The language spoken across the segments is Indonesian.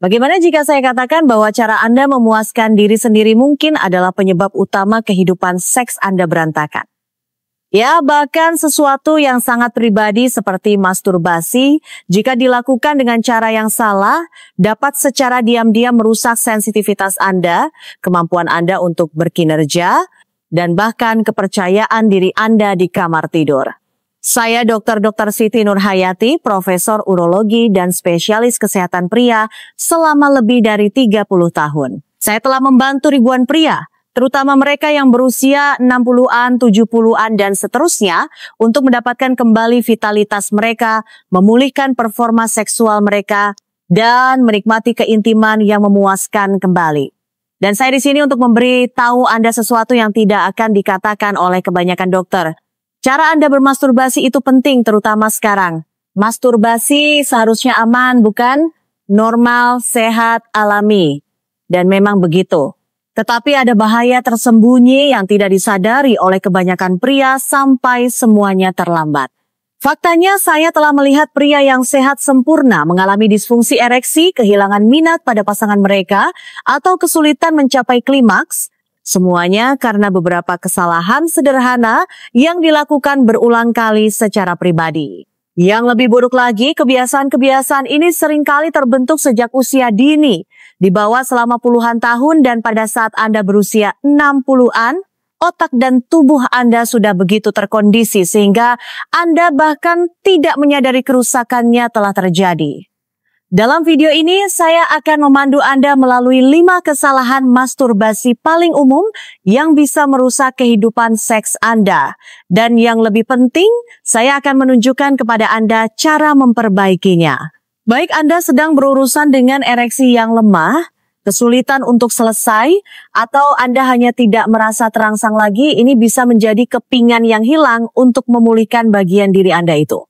Bagaimana jika saya katakan bahwa cara Anda memuaskan diri sendiri mungkin adalah penyebab utama kehidupan seks Anda berantakan? Ya, bahkan sesuatu yang sangat pribadi seperti masturbasi, jika dilakukan dengan cara yang salah, dapat secara diam-diam merusak sensitivitas Anda, kemampuan Anda untuk berkinerja, dan bahkan kepercayaan diri Anda di kamar tidur. Saya Dr. Siti Nurhayati, Profesor Urologi dan Spesialis Kesehatan Pria selama lebih dari 30 tahun. Saya telah membantu ribuan pria, terutama mereka yang berusia 60-an, 70-an, dan seterusnya untuk mendapatkan kembali vitalitas mereka, memulihkan performa seksual mereka, dan menikmati keintiman yang memuaskan kembali. Dan saya di sini untuk memberi tahu Anda sesuatu yang tidak akan dikatakan oleh kebanyakan dokter. Cara Anda bermasturbasi itu penting, terutama sekarang. Masturbasi seharusnya aman, bukan? Normal, sehat, alami. Dan memang begitu. Tetapi ada bahaya tersembunyi yang tidak disadari oleh kebanyakan pria sampai semuanya terlambat. Faktanya saya telah melihat pria yang sehat sempurna mengalami disfungsi ereksi, kehilangan minat pada pasangan mereka, atau kesulitan mencapai klimaks. Semuanya karena beberapa kesalahan sederhana yang dilakukan berulang kali secara pribadi. Yang lebih buruk lagi, kebiasaan-kebiasaan ini seringkali terbentuk sejak usia dini, dibawa selama puluhan tahun dan pada saat Anda berusia 60-an, otak dan tubuh Anda sudah begitu terkondisi sehingga Anda bahkan tidak menyadari kerusakannya telah terjadi. Dalam video ini, saya akan memandu Anda melalui 5 kesalahan masturbasi paling umum yang bisa merusak kehidupan seks Anda. Dan yang lebih penting, saya akan menunjukkan kepada Anda cara memperbaikinya. Baik Anda sedang berurusan dengan ereksi yang lemah, kesulitan untuk selesai, atau Anda hanya tidak merasa terangsang lagi, ini bisa menjadi kepingan yang hilang untuk memulihkan bagian diri Anda itu.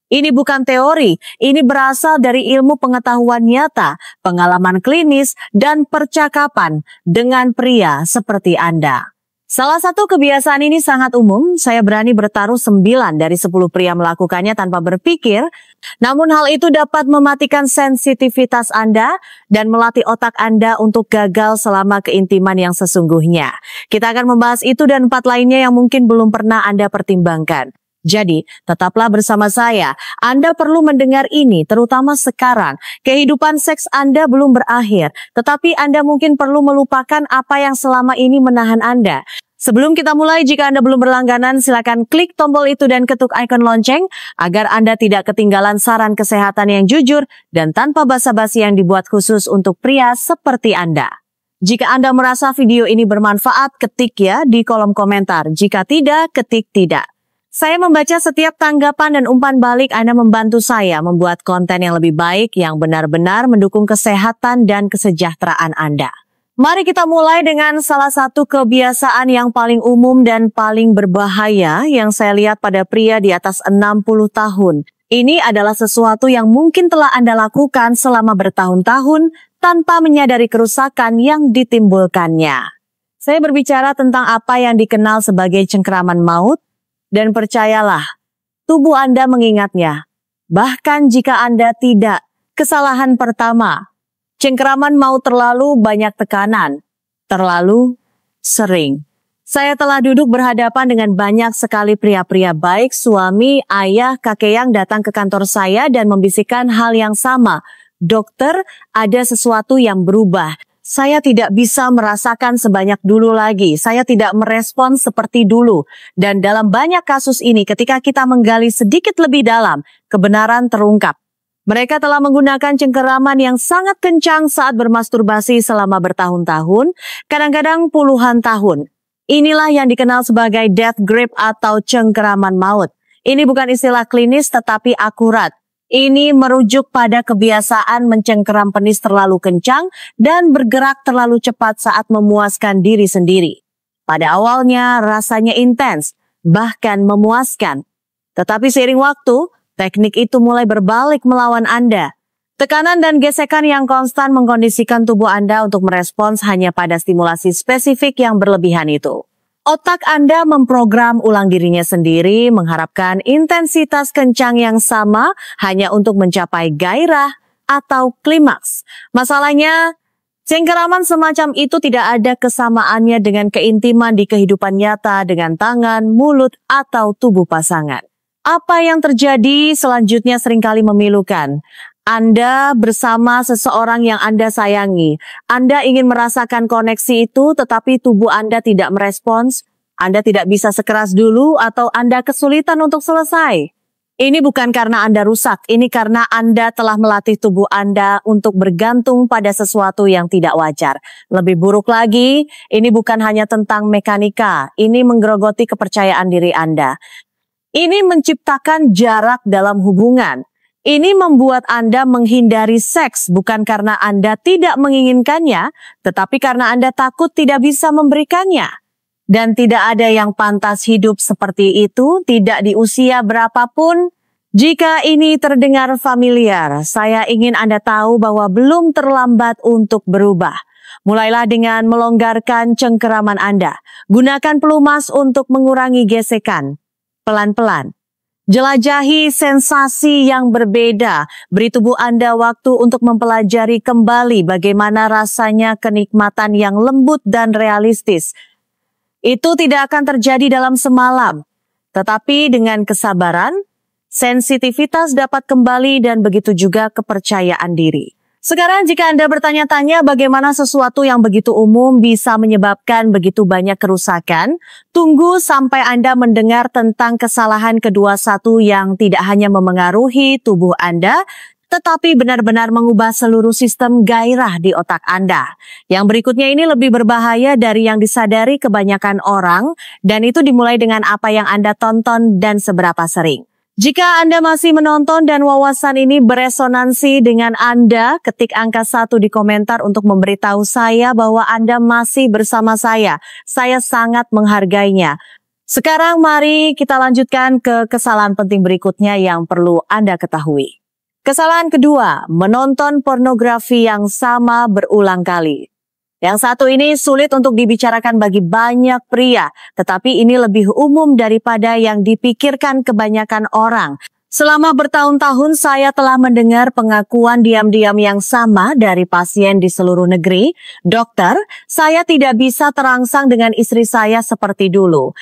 Ini bukan teori, ini berasal dari ilmu pengetahuan nyata, pengalaman klinis, dan percakapan dengan pria seperti Anda. Salah satu kebiasaan ini sangat umum, saya berani bertaruh 9 dari 10 pria melakukannya tanpa berpikir, namun hal itu dapat mematikan sensitivitas Anda dan melatih otak Anda untuk gagal selama keintiman yang sesungguhnya. Kita akan membahas itu dan 4 lainnya yang mungkin belum pernah Anda pertimbangkan. Jadi, tetaplah bersama saya. Anda perlu mendengar ini, terutama sekarang. Kehidupan seks Anda belum berakhir, tetapi Anda mungkin perlu melupakan apa yang selama ini menahan Anda. Sebelum kita mulai, jika Anda belum berlangganan, silakan klik tombol itu dan ketuk ikon lonceng agar Anda tidak ketinggalan saran kesehatan yang jujur dan tanpa basa-basi yang dibuat khusus untuk pria seperti Anda. Jika Anda merasa video ini bermanfaat, ketik ya di kolom komentar. Jika tidak, ketik tidak. Saya membaca setiap tanggapan dan umpan balik Anda membantu saya membuat konten yang lebih baik yang benar-benar mendukung kesehatan dan kesejahteraan Anda. Mari kita mulai dengan salah satu kebiasaan yang paling umum dan paling berbahaya yang saya lihat pada pria di atas 60 tahun. Ini adalah sesuatu yang mungkin telah Anda lakukan selama bertahun-tahun tanpa menyadari kerusakan yang ditimbulkannya. Saya berbicara tentang apa yang dikenal sebagai cengkeraman maut. Dan percayalah, tubuh Anda mengingatnya. Bahkan jika Anda tidak, kesalahan pertama, cengkeraman mau terlalu banyak tekanan, terlalu sering. Saya telah duduk berhadapan dengan banyak sekali pria-pria baik, suami, ayah, kakek yang datang ke kantor saya dan membisikkan hal yang sama. Dokter, ada sesuatu yang berubah. Saya tidak bisa merasakan sebanyak dulu lagi. Saya tidak merespon seperti dulu. Dan dalam banyak kasus ini, ketika kita menggali sedikit lebih dalam, kebenaran terungkap. Mereka telah menggunakan cengkeraman yang sangat kencang saat bermasturbasi selama bertahun-tahun, kadang-kadang puluhan tahun. Inilah yang dikenal sebagai death grip atau cengkeraman maut. Ini bukan istilah klinis tetapi akurat. Ini merujuk pada kebiasaan mencengkeram penis terlalu kencang dan bergerak terlalu cepat saat memuaskan diri sendiri. Pada awalnya rasanya intens, bahkan memuaskan. Tetapi seiring waktu, teknik itu mulai berbalik melawan Anda. Tekanan dan gesekan yang konstan mengkondisikan tubuh Anda untuk merespons hanya pada stimulasi spesifik yang berlebihan itu. Otak Anda memprogram ulang dirinya sendiri, mengharapkan intensitas kencang yang sama hanya untuk mencapai gairah atau klimaks. Masalahnya, cengkeraman semacam itu tidak ada kesamaannya dengan keintiman di kehidupan nyata dengan tangan, mulut, atau tubuh pasangan. Apa yang terjadi selanjutnya seringkali memilukan. Anda bersama seseorang yang Anda sayangi. Anda ingin merasakan koneksi itu, tetapi tubuh Anda tidak merespons. Anda tidak bisa sekeras dulu, atau Anda kesulitan untuk selesai. Ini bukan karena Anda rusak, ini karena Anda telah melatih tubuh Anda untuk bergantung pada sesuatu yang tidak wajar. Lebih buruk lagi, ini bukan hanya tentang mekanika, ini menggerogoti kepercayaan diri Anda. Ini menciptakan jarak dalam hubungan. Ini membuat Anda menghindari seks bukan karena Anda tidak menginginkannya, tetapi karena Anda takut tidak bisa memberikannya. Dan tidak ada yang pantas hidup seperti itu, tidak di usia berapapun. Jika ini terdengar familiar, saya ingin Anda tahu bahwa belum terlambat untuk berubah. Mulailah dengan melonggarkan cengkeraman Anda. Gunakan pelumas untuk mengurangi gesekan. Pelan-pelan. Jelajahi sensasi yang berbeda. Beri tubuh Anda waktu untuk mempelajari kembali bagaimana rasanya kenikmatan yang lembut dan realistis. Itu tidak akan terjadi dalam semalam, tetapi dengan kesabaran, sensitivitas dapat kembali dan begitu juga kepercayaan diri. Sekarang jika Anda bertanya-tanya bagaimana sesuatu yang begitu umum bisa menyebabkan begitu banyak kerusakan, tunggu sampai Anda mendengar tentang kesalahan kedua satu yang tidak hanya memengaruhi tubuh Anda, tetapi benar-benar mengubah seluruh sistem gairah di otak Anda. Yang berikutnya ini lebih berbahaya dari yang disadari kebanyakan orang, dan itu dimulai dengan apa yang Anda tonton dan seberapa sering. Jika Anda masih menonton dan wawasan ini beresonansi dengan Anda, ketik angka 1 di komentar untuk memberitahu saya bahwa Anda masih bersama saya. Saya sangat menghargainya. Sekarang mari kita lanjutkan ke kesalahan penting berikutnya yang perlu Anda ketahui. Kesalahan kedua, menonton pornografi yang sama berulang kali. Yang satu ini sulit untuk dibicarakan bagi banyak pria, tetapi ini lebih umum daripada yang dipikirkan kebanyakan orang. Selama bertahun-tahun saya telah mendengar pengakuan diam-diam yang sama dari pasien di seluruh negeri. Dokter, saya tidak bisa terangsang dengan istri saya seperti dulu.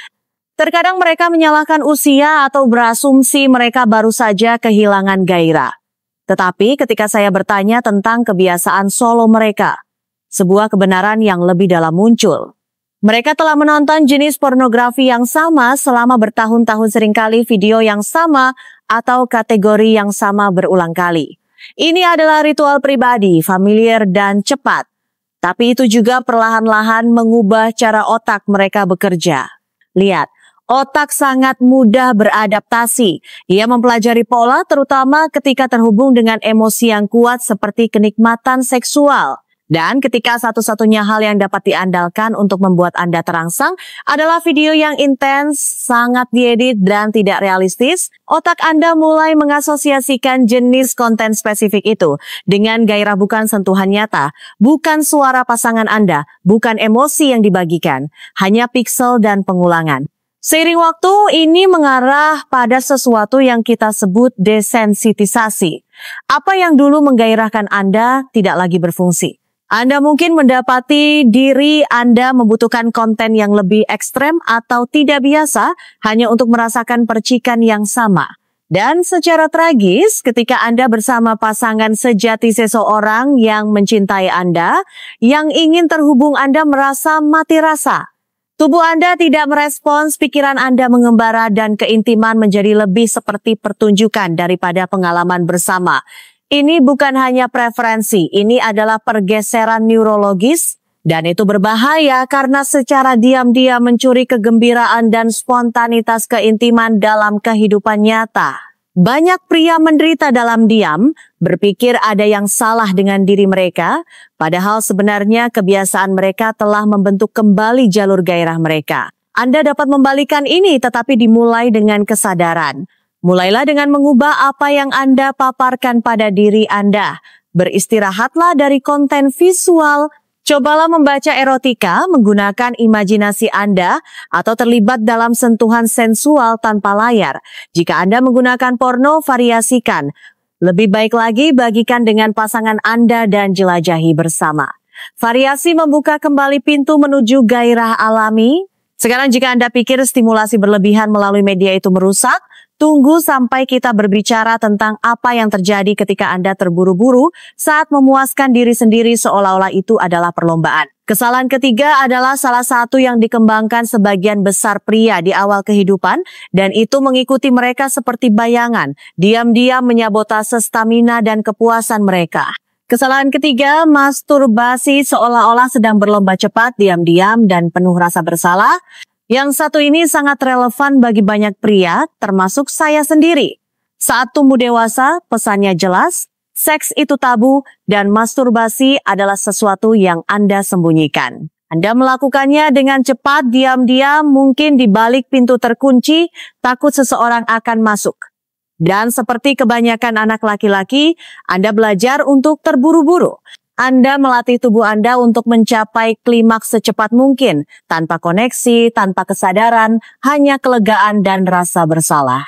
Terkadang mereka menyalahkan usia atau berasumsi mereka baru saja kehilangan gairah. Tetapi ketika saya bertanya tentang kebiasaan solo mereka, sebuah kebenaran yang lebih dalam muncul. Mereka telah menonton jenis pornografi yang sama selama bertahun-tahun, seringkali video yang sama atau kategori yang sama berulang kali. Ini adalah ritual pribadi, familiar dan cepat. Tapi itu juga perlahan-lahan mengubah cara otak mereka bekerja. Lihat. Otak sangat mudah beradaptasi. Ia mempelajari pola terutama ketika terhubung dengan emosi yang kuat seperti kenikmatan seksual. Dan ketika satu-satunya hal yang dapat diandalkan untuk membuat Anda terangsang adalah video yang intens, sangat diedit dan tidak realistis, otak Anda mulai mengasosiasikan jenis konten spesifik itu dengan gairah bukan sentuhan nyata, bukan suara pasangan Anda, bukan emosi yang dibagikan, hanya piksel dan pengulangan. Seiring waktu, ini mengarah pada sesuatu yang kita sebut desensitisasi. Apa yang dulu menggairahkan Anda tidak lagi berfungsi. Anda mungkin mendapati diri Anda membutuhkan konten yang lebih ekstrem atau tidak biasa hanya untuk merasakan percikan yang sama. Dan secara tragis, ketika Anda bersama pasangan sejati seseorang yang mencintai Anda, yang ingin terhubung, Anda merasa mati rasa. Tubuh Anda tidak merespons, pikiran Anda mengembara dan keintiman menjadi lebih seperti pertunjukan daripada pengalaman bersama. Ini bukan hanya preferensi, ini adalah pergeseran neurologis dan itu berbahaya karena secara diam-diam mencuri kegembiraan dan spontanitas keintiman dalam kehidupan nyata. Banyak pria menderita dalam diam, berpikir ada yang salah dengan diri mereka, padahal sebenarnya kebiasaan mereka telah membentuk kembali jalur gairah mereka. Anda dapat membalikan ini tetapi dimulai dengan kesadaran. Mulailah dengan mengubah apa yang Anda paparkan pada diri Anda. Beristirahatlah dari konten visual. Cobalah membaca erotika menggunakan imajinasi Anda atau terlibat dalam sentuhan sensual tanpa layar. Jika Anda menggunakan porno, variasikan. Lebih baik lagi bagikan dengan pasangan Anda dan jelajahi bersama. Variasi membuka kembali pintu menuju gairah alami. Sekarang jika Anda pikir stimulasi berlebihan melalui media itu merusak, tunggu sampai kita berbicara tentang apa yang terjadi ketika Anda terburu-buru saat memuaskan diri sendiri seolah-olah itu adalah perlombaan. Kesalahan ketiga adalah salah satu yang dikembangkan sebagian besar pria di awal kehidupan dan itu mengikuti mereka seperti bayangan, diam-diam menyabotase stamina dan kepuasan mereka. Kesalahan ketiga, masturbasi seolah-olah sedang berlomba cepat, diam-diam dan penuh rasa bersalah. Yang satu ini sangat relevan bagi banyak pria, termasuk saya sendiri. Saat tumbuh dewasa, pesannya jelas. Seks itu tabu dan masturbasi adalah sesuatu yang Anda sembunyikan. Anda melakukannya dengan cepat, diam-diam, mungkin di balik pintu terkunci, takut seseorang akan masuk. Dan seperti kebanyakan anak laki-laki, Anda belajar untuk terburu-buru. Anda melatih tubuh Anda untuk mencapai klimaks secepat mungkin, tanpa koneksi, tanpa kesadaran, hanya kelegaan dan rasa bersalah.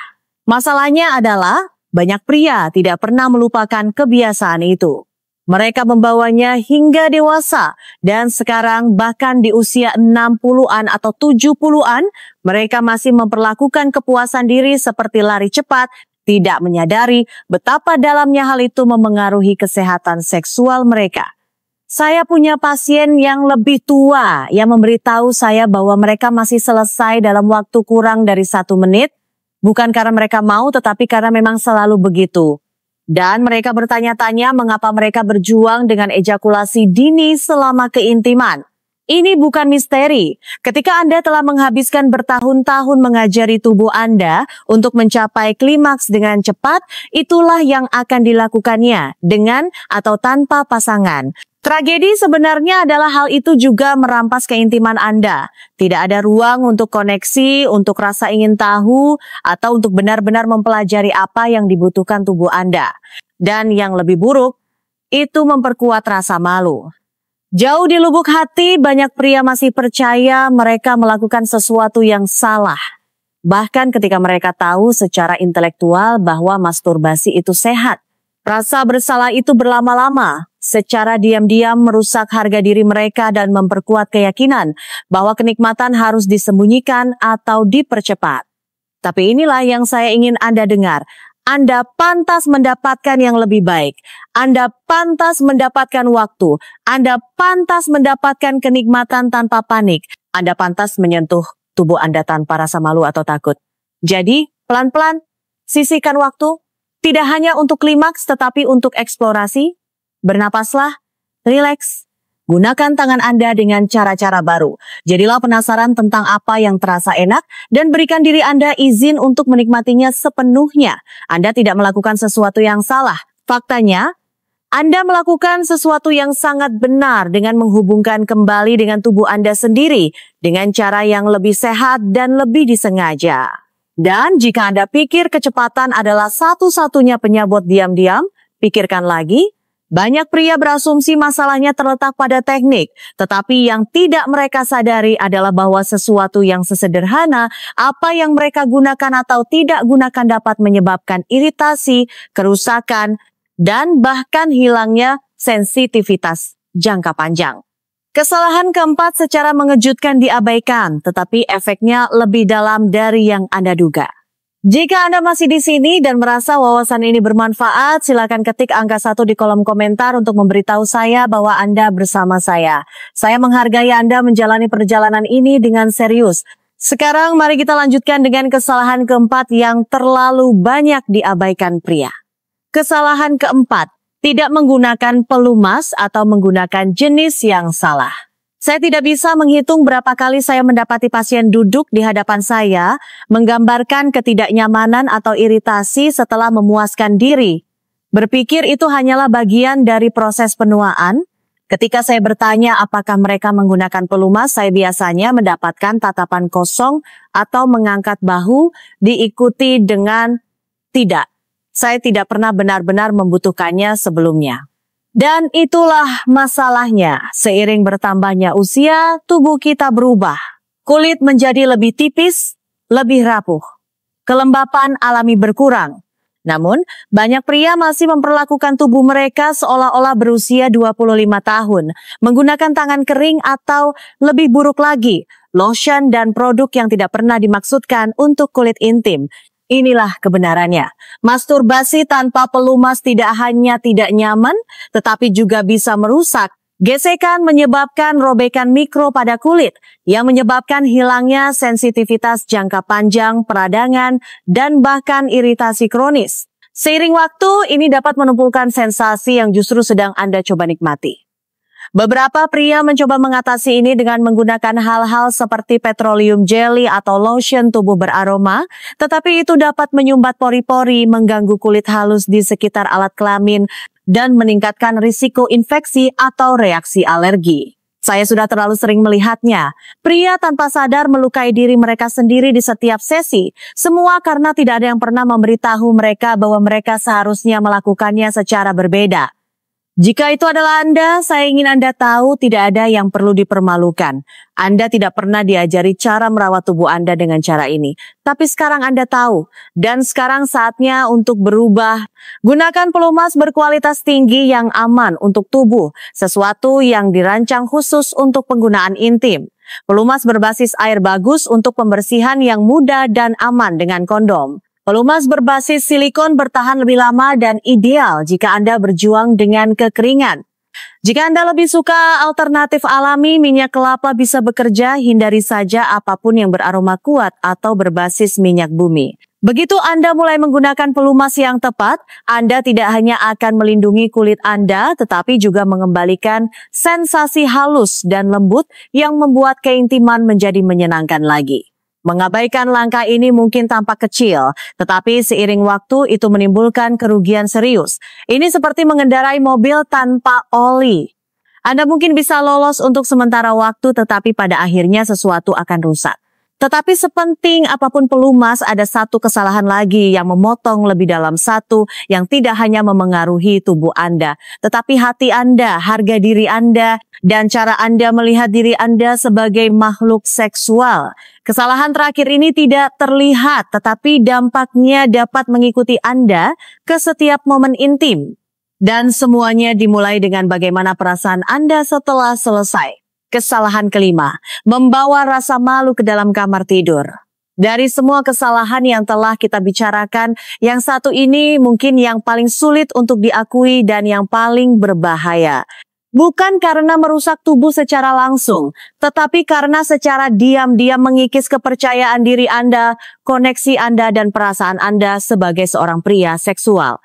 Masalahnya adalah, banyak pria tidak pernah melupakan kebiasaan itu. Mereka membawanya hingga dewasa dan sekarang bahkan di usia 60-an atau 70-an, mereka masih memperlakukan kepuasan diri seperti lari cepat, tidak menyadari betapa dalamnya hal itu memengaruhi kesehatan seksual mereka. Saya punya pasien yang lebih tua yang memberitahu saya bahwa mereka masih selesai dalam waktu kurang dari 1 menit, bukan karena mereka mau, tetapi karena memang selalu begitu. Dan mereka bertanya-tanya mengapa mereka berjuang dengan ejakulasi dini selama keintiman. Ini bukan misteri. Ketika Anda telah menghabiskan bertahun-tahun mengajari tubuh Anda untuk mencapai klimaks dengan cepat, itulah yang akan dilakukannya dengan atau tanpa pasangan. Tragedi sebenarnya adalah hal itu juga merampas keintiman Anda. Tidak ada ruang untuk koneksi, untuk rasa ingin tahu, atau untuk benar-benar mempelajari apa yang dibutuhkan tubuh Anda. Dan yang lebih buruk, itu memperkuat rasa malu. Jauh di lubuk hati, banyak pria masih percaya mereka melakukan sesuatu yang salah. Bahkan ketika mereka tahu secara intelektual bahwa masturbasi itu sehat. Rasa bersalah itu berlama-lama, secara diam-diam merusak harga diri mereka dan memperkuat keyakinan bahwa kenikmatan harus disembunyikan atau dipercepat. Tapi inilah yang saya ingin Anda dengar. Anda pantas mendapatkan yang lebih baik. Anda pantas mendapatkan waktu. Anda pantas mendapatkan kenikmatan tanpa panik. Anda pantas menyentuh tubuh Anda tanpa rasa malu atau takut. Jadi, pelan-pelan, sisihkan waktu. Tidak hanya untuk klimaks, tetapi untuk eksplorasi. Bernapaslah, rileks. Gunakan tangan Anda dengan cara-cara baru. Jadilah penasaran tentang apa yang terasa enak dan berikan diri Anda izin untuk menikmatinya sepenuhnya. Anda tidak melakukan sesuatu yang salah. Faktanya, Anda melakukan sesuatu yang sangat benar dengan menghubungkan kembali dengan tubuh Anda sendiri dengan cara yang lebih sehat dan lebih disengaja. Dan jika Anda pikir kecepatan adalah satu-satunya penyabot diam-diam, pikirkan lagi. Banyak pria berasumsi masalahnya terletak pada teknik, tetapi yang tidak mereka sadari adalah bahwa sesuatu yang sesederhana apa yang mereka gunakan atau tidak gunakan dapat menyebabkan iritasi, kerusakan, dan bahkan hilangnya sensitivitas jangka panjang. Kesalahan keempat secara mengejutkan diabaikan, tetapi efeknya lebih dalam dari yang Anda duga. Jika Anda masih di sini dan merasa wawasan ini bermanfaat, silakan ketik angka 1 di kolom komentar untuk memberitahu saya bahwa Anda bersama saya. Saya menghargai Anda menjalani perjalanan ini dengan serius. Sekarang mari kita lanjutkan dengan kesalahan keempat yang terlalu banyak diabaikan pria. Kesalahan keempat, tidak menggunakan pelumas atau menggunakan jenis yang salah. Saya tidak bisa menghitung berapa kali saya mendapati pasien duduk di hadapan saya, menggambarkan ketidaknyamanan atau iritasi setelah memuaskan diri. Berpikir itu hanyalah bagian dari proses penuaan. Ketika saya bertanya apakah mereka menggunakan pelumas, saya biasanya mendapatkan tatapan kosong atau mengangkat bahu diikuti dengan tidak. Saya tidak pernah benar-benar membutuhkannya sebelumnya. Dan itulah masalahnya, seiring bertambahnya usia, tubuh kita berubah. Kulit menjadi lebih tipis, lebih rapuh. Kelembapan alami berkurang. Namun, banyak pria masih memperlakukan tubuh mereka seolah-olah berusia 25 tahun, menggunakan tangan kering atau lebih buruk lagi, lotion dan produk yang tidak pernah dimaksudkan untuk kulit intim. Inilah kebenarannya. Masturbasi tanpa pelumas tidak hanya tidak nyaman, tetapi juga bisa merusak. Gesekan menyebabkan robekan mikro pada kulit yang menyebabkan hilangnya sensitivitas jangka panjang, peradangan, dan bahkan iritasi kronis. Seiring waktu, ini dapat menumpukan sensasi yang justru sedang Anda coba nikmati. Beberapa pria mencoba mengatasi ini dengan menggunakan hal-hal seperti petroleum jelly atau lotion tubuh beraroma, tetapi itu dapat menyumbat pori-pori, mengganggu kulit halus di sekitar alat kelamin, dan meningkatkan risiko infeksi atau reaksi alergi. Saya sudah terlalu sering melihatnya. Pria tanpa sadar melukai diri mereka sendiri di setiap sesi. Semua karena tidak ada yang pernah memberitahu mereka bahwa mereka seharusnya melakukannya secara berbeda. Jika itu adalah Anda, saya ingin Anda tahu tidak ada yang perlu dipermalukan. Anda tidak pernah diajari cara merawat tubuh Anda dengan cara ini. Tapi sekarang Anda tahu, dan sekarang saatnya untuk berubah. Gunakan pelumas berkualitas tinggi yang aman untuk tubuh, sesuatu yang dirancang khusus untuk penggunaan intim. Pelumas berbasis air bagus untuk pembersihan yang mudah dan aman dengan kondom. Pelumas berbasis silikon bertahan lebih lama dan ideal jika Anda berjuang dengan kekeringan. Jika Anda lebih suka alternatif alami, minyak kelapa bisa bekerja, hindari saja apapun yang beraroma kuat atau berbasis minyak bumi. Begitu Anda mulai menggunakan pelumas yang tepat, Anda tidak hanya akan melindungi kulit Anda, tetapi juga mengembalikan sensasi halus dan lembut yang membuat keintiman menjadi menyenangkan lagi. Mengabaikan langkah ini mungkin tampak kecil, tetapi seiring waktu itu menimbulkan kerugian serius. Ini seperti mengendarai mobil tanpa oli. Anda mungkin bisa lolos untuk sementara waktu, tetapi pada akhirnya sesuatu akan rusak. Tetapi sepenting apapun pelumas, ada satu kesalahan lagi yang memotong lebih dalam satu yang tidak hanya memengaruhi tubuh Anda, tetapi hati Anda, harga diri Anda, dan cara Anda melihat diri Anda sebagai makhluk seksual. Kesalahan terakhir ini tidak terlihat, tetapi dampaknya dapat mengikuti Anda ke setiap momen intim. Dan semuanya dimulai dengan bagaimana perasaan Anda setelah selesai. Kesalahan kelima, membawa rasa malu ke dalam kamar tidur. Dari semua kesalahan yang telah kita bicarakan, yang satu ini mungkin yang paling sulit untuk diakui dan yang paling berbahaya. Bukan karena merusak tubuh secara langsung, tetapi karena secara diam-diam mengikis kepercayaan diri Anda, koneksi Anda, dan perasaan Anda sebagai seorang pria seksual.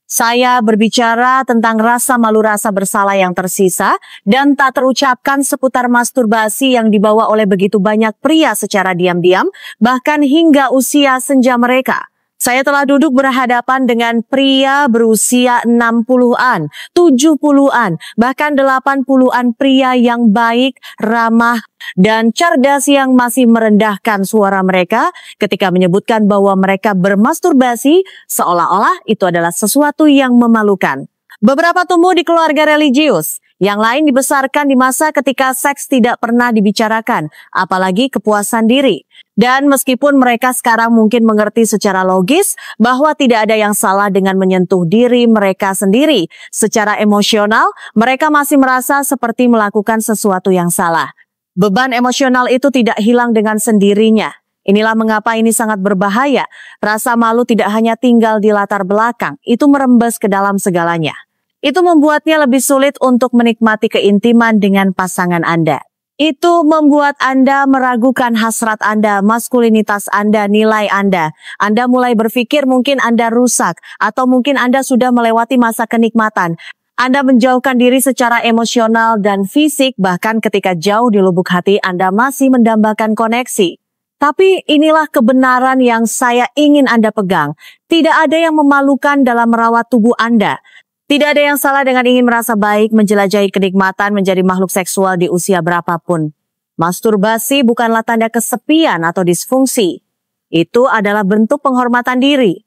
Saya berbicara tentang rasa malu, rasa bersalah yang tersisa dan tak terucapkan seputar masturbasi yang dibawa oleh begitu banyak pria secara diam-diam, bahkan hingga usia senja mereka. Saya telah duduk berhadapan dengan pria berusia 60-an, 70-an, bahkan 80-an pria yang baik, ramah, dan cerdas yang masih merendahkan suara mereka ketika menyebutkan bahwa mereka bermasturbasi seolah-olah itu adalah sesuatu yang memalukan. Beberapa tumbuh di keluarga religius, yang lain dibesarkan di masa ketika seks tidak pernah dibicarakan, apalagi kepuasan diri. Dan meskipun mereka sekarang mungkin mengerti secara logis bahwa tidak ada yang salah dengan menyentuh diri mereka sendiri, secara emosional mereka masih merasa seperti melakukan sesuatu yang salah. Beban emosional itu tidak hilang dengan sendirinya. Inilah mengapa ini sangat berbahaya. Rasa malu tidak hanya tinggal di latar belakang, itu merembes ke dalam segalanya. Itu membuatnya lebih sulit untuk menikmati keintiman dengan pasangan Anda. Itu membuat Anda meragukan hasrat Anda, maskulinitas Anda, nilai Anda. Anda mulai berpikir mungkin Anda rusak, atau mungkin Anda sudah melewati masa kenikmatan. Anda menjauhkan diri secara emosional dan fisik, bahkan ketika jauh di lubuk hati Anda masih mendambakan koneksi. Tapi inilah kebenaran yang saya ingin Anda pegang. Tidak ada yang memalukan dalam merawat tubuh Anda. Tidak ada yang salah dengan ingin merasa baik, menjelajahi kenikmatan, menjadi makhluk seksual di usia berapapun. Masturbasi bukanlah tanda kesepian atau disfungsi. Itu adalah bentuk penghormatan diri,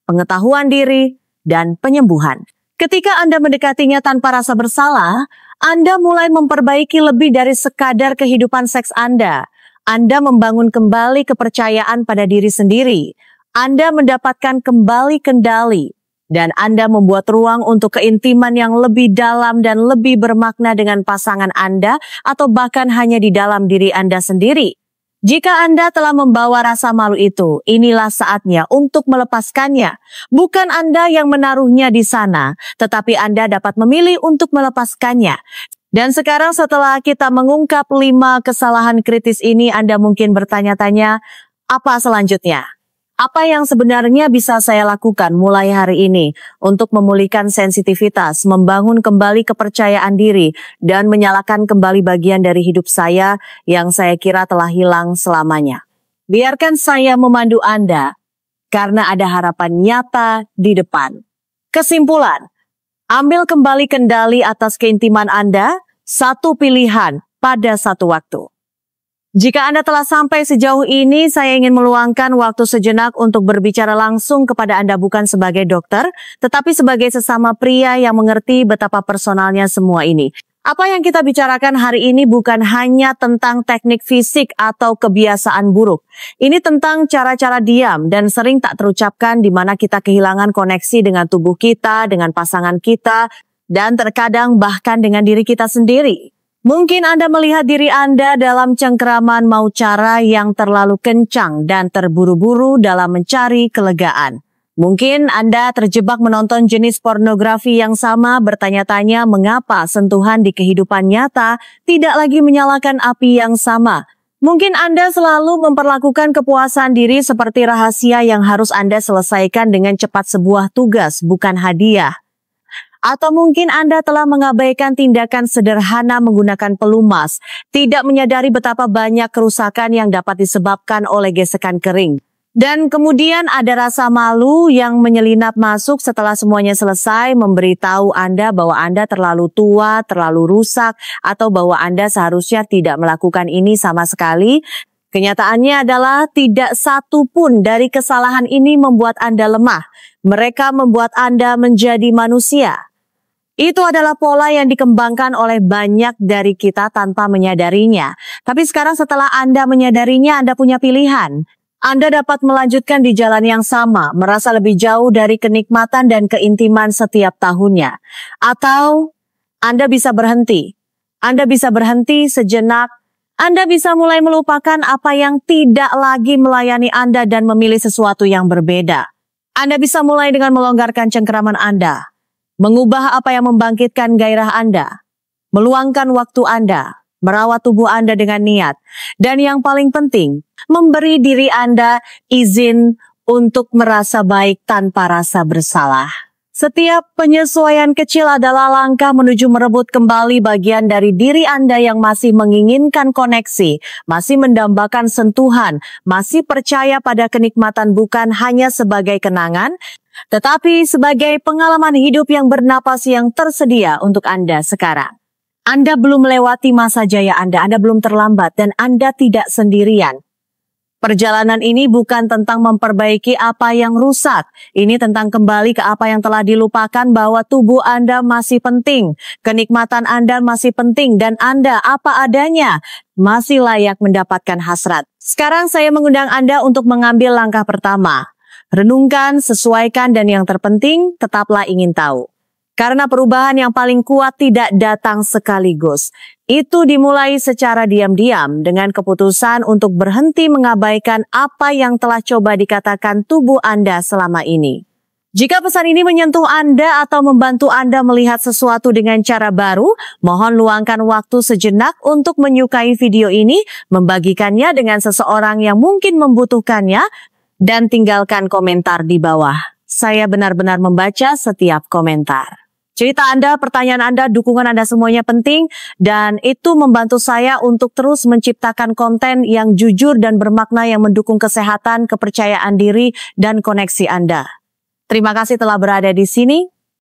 pengetahuan diri, dan penyembuhan. Ketika Anda mendekatinya tanpa rasa bersalah, Anda mulai memperbaiki lebih dari sekadar kehidupan seks Anda. Anda membangun kembali kepercayaan pada diri sendiri. Anda mendapatkan kembali kendali, dan Anda membuat ruang untuk keintiman yang lebih dalam dan lebih bermakna dengan pasangan Anda atau bahkan hanya di dalam diri Anda sendiri. Jika Anda telah membawa rasa malu itu, inilah saatnya untuk melepaskannya. Bukan Anda yang menaruhnya di sana, tetapi Anda dapat memilih untuk melepaskannya. Dan sekarang setelah kita mengungkap 5 kesalahan kritis ini, Anda mungkin bertanya-tanya, apa selanjutnya? Apa yang sebenarnya bisa saya lakukan mulai hari ini untuk memulihkan sensitivitas, membangun kembali kepercayaan diri, dan menyalakan kembali bagian dari hidup saya yang saya kira telah hilang selamanya? Biarkan saya memandu Anda, karena ada harapan nyata di depan. Kesimpulan, ambil kembali kendali atas keintiman Anda, satu pilihan pada satu waktu. Jika Anda telah sampai sejauh ini, saya ingin meluangkan waktu sejenak untuk berbicara langsung kepada Anda bukan sebagai dokter, tetapi sebagai sesama pria yang mengerti betapa personalnya semua ini. Apa yang kita bicarakan hari ini bukan hanya tentang teknik fisik atau kebiasaan buruk. Ini tentang cara-cara diam dan sering tak terucapkan di mana kita kehilangan koneksi dengan tubuh kita, dengan pasangan kita, dan terkadang bahkan dengan diri kita sendiri. Mungkin Anda melihat diri Anda dalam cengkeraman mau cara yang terlalu kencang dan terburu-buru dalam mencari kelegaan. Mungkin Anda terjebak menonton jenis pornografi yang sama, bertanya-tanya mengapa sentuhan di kehidupan nyata tidak lagi menyalakan api yang sama. Mungkin Anda selalu memperlakukan kepuasan diri seperti rahasia yang harus Anda selesaikan dengan cepat, sebuah tugas, bukan hadiah. Atau mungkin Anda telah mengabaikan tindakan sederhana menggunakan pelumas, tidak menyadari betapa banyak kerusakan yang dapat disebabkan oleh gesekan kering. Dan kemudian ada rasa malu yang menyelinap masuk setelah semuanya selesai, memberitahu Anda bahwa Anda terlalu tua, terlalu rusak, atau bahwa Anda seharusnya tidak melakukan ini sama sekali. Kenyataannya adalah tidak satu pun dari kesalahan ini membuat Anda lemah. Mereka membuat Anda menjadi manusia. Itu adalah pola yang dikembangkan oleh banyak dari kita tanpa menyadarinya. Tapi sekarang setelah Anda menyadarinya, Anda punya pilihan. Anda dapat melanjutkan di jalan yang sama, merasa lebih jauh dari kenikmatan dan keintiman setiap tahunnya. Atau Anda bisa berhenti. Anda bisa berhenti sejenak. Anda bisa mulai melupakan apa yang tidak lagi melayani Anda dan memilih sesuatu yang berbeda. Anda bisa mulai dengan melonggarkan cengkeraman Anda. Mengubah apa yang membangkitkan gairah Anda, meluangkan waktu Anda, merawat tubuh Anda dengan niat, dan yang paling penting, memberi diri Anda izin untuk merasa baik tanpa rasa bersalah. Setiap penyesuaian kecil adalah langkah menuju merebut kembali bagian dari diri Anda yang masih menginginkan koneksi, masih mendambakan sentuhan, masih percaya pada kenikmatan bukan hanya sebagai kenangan, tetapi sebagai pengalaman hidup yang bernapas yang tersedia untuk Anda sekarang. Anda belum melewati masa jaya Anda belum terlambat dan Anda tidak sendirian. Perjalanan ini bukan tentang memperbaiki apa yang rusak. Ini tentang kembali ke apa yang telah dilupakan, bahwa tubuh Anda masih penting, kenikmatan Anda masih penting, dan Anda apa adanya masih layak mendapatkan hasrat. Sekarang saya mengundang Anda untuk mengambil langkah pertama. Renungkan, sesuaikan, dan yang terpenting, tetaplah ingin tahu. Karena perubahan yang paling kuat tidak datang sekaligus. Itu dimulai secara diam-diam dengan keputusan untuk berhenti mengabaikan apa yang telah coba dikatakan tubuh Anda selama ini. Jika pesan ini menyentuh Anda atau membantu Anda melihat sesuatu dengan cara baru, mohon luangkan waktu sejenak untuk menyukai video ini, membagikannya dengan seseorang yang mungkin membutuhkannya, dan tinggalkan komentar di bawah. Saya benar-benar membaca setiap komentar. Cerita Anda, pertanyaan Anda, dukungan Anda semuanya penting, dan itu membantu saya untuk terus menciptakan konten yang jujur dan bermakna yang mendukung kesehatan, kepercayaan diri, dan koneksi Anda. Terima kasih telah berada di sini.